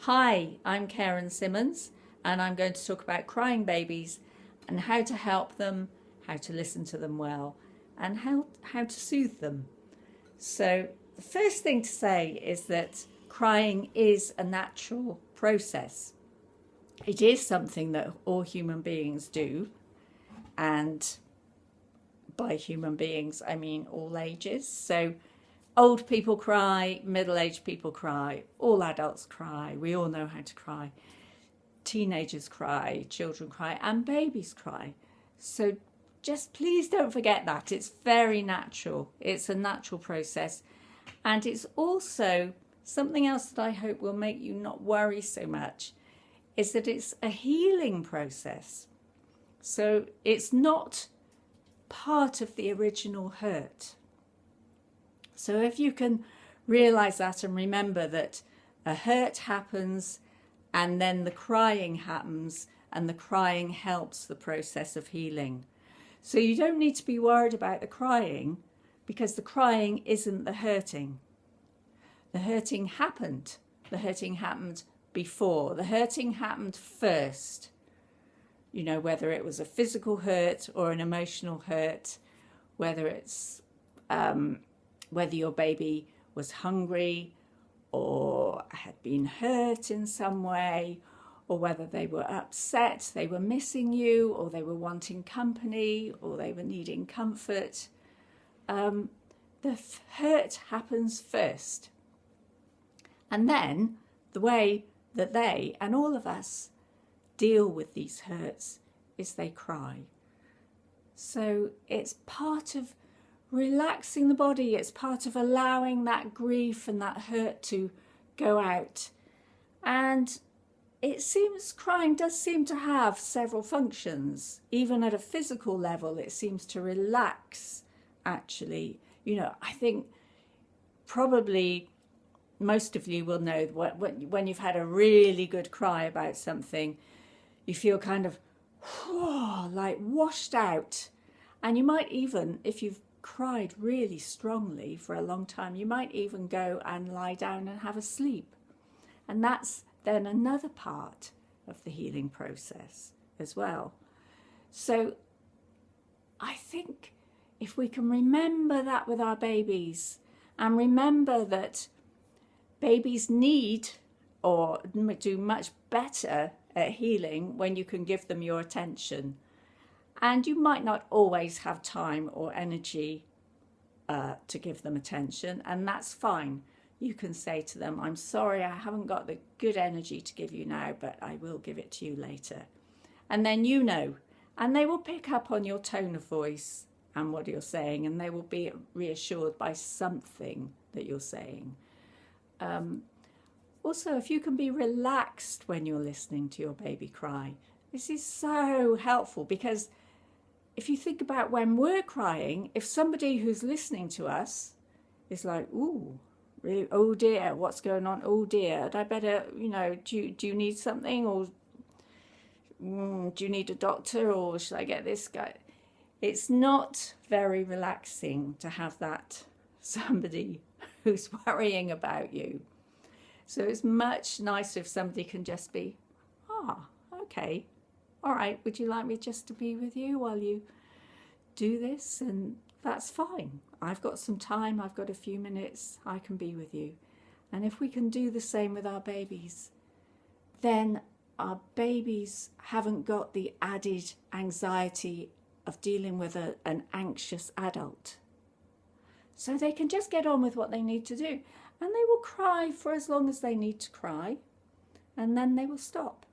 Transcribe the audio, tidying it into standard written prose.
Hi, I'm Karen Simmonds, and I'm going to talk about crying babies and how to help them, how to listen to them well, and how to soothe them. So the first thing to say is that crying is a natural process. It is something that all human beings do, and by human beings I mean all ages. So old people cry, middle-aged people cry, all adults cry, we all know how to cry. Teenagers cry, children cry, and babies cry. So just please don't forget that. It's very natural. It's a natural process. And it's also something else that I hope will make you not worry so much, is that it's a healing process. So it's not part of the original hurt. So if you can realize that and remember that a hurt happens and then the crying happens, and the crying helps the process of healing. So you don't need to be worried about the crying, because the crying isn't the hurting. The hurting happened. The hurting happened before. The hurting happened first. You know, whether it was a physical hurt or an emotional hurt, whether it's whether your baby was hungry or had been hurt in some way, or whether they were upset, they were missing you, or they were wanting company, or they were needing comfort. The hurt happens first. And then the way that they and all of us deal with these hurts is they cry. So it's part of relaxing the body, it's part of allowing that grief and that hurt to go out. And it seems crying does seem to have several functions. Even at a physical level, it seems to relax, actually. You know, I think probably most of you will know when you've had a really good cry about something, you feel kind of like washed out. And you might even, if you've cried really strongly for a long time, you might even go and lie down and have a sleep. And that's then another part of the healing process as well. So I think if we can remember that with our babies, and remember that babies need or do much better at healing when you can give them your attention. And you might not always have time or energy to give them attention, and that's fine. You can say to them, I'm sorry, I haven't got the good energy to give you now, but I will give it to you later. And then you know, and they will pick up on your tone of voice and what you're saying, and they will be reassured by something that you're saying. Also, if you can be relaxed when you're listening to your baby cry, this is so helpful, because if you think about when we're crying, if somebody who's listening to us is like, ooh, really, oh dear, what's going on? Oh dear, had I better, you know, do you need something, or do you need a doctor, or should I get this guy? It's not very relaxing to have that somebody who's worrying about you. So it's much nicer if somebody can just be, okay, all right, would you like me just to be with you while you do this? And that's fine. I've got some time, I've got a few minutes, I can be with you. And if we can do the same with our babies, then our babies haven't got the added anxiety of dealing with an anxious adult. So they can just get on with what they need to do. And they will cry for as long as they need to cry, and then they will stop.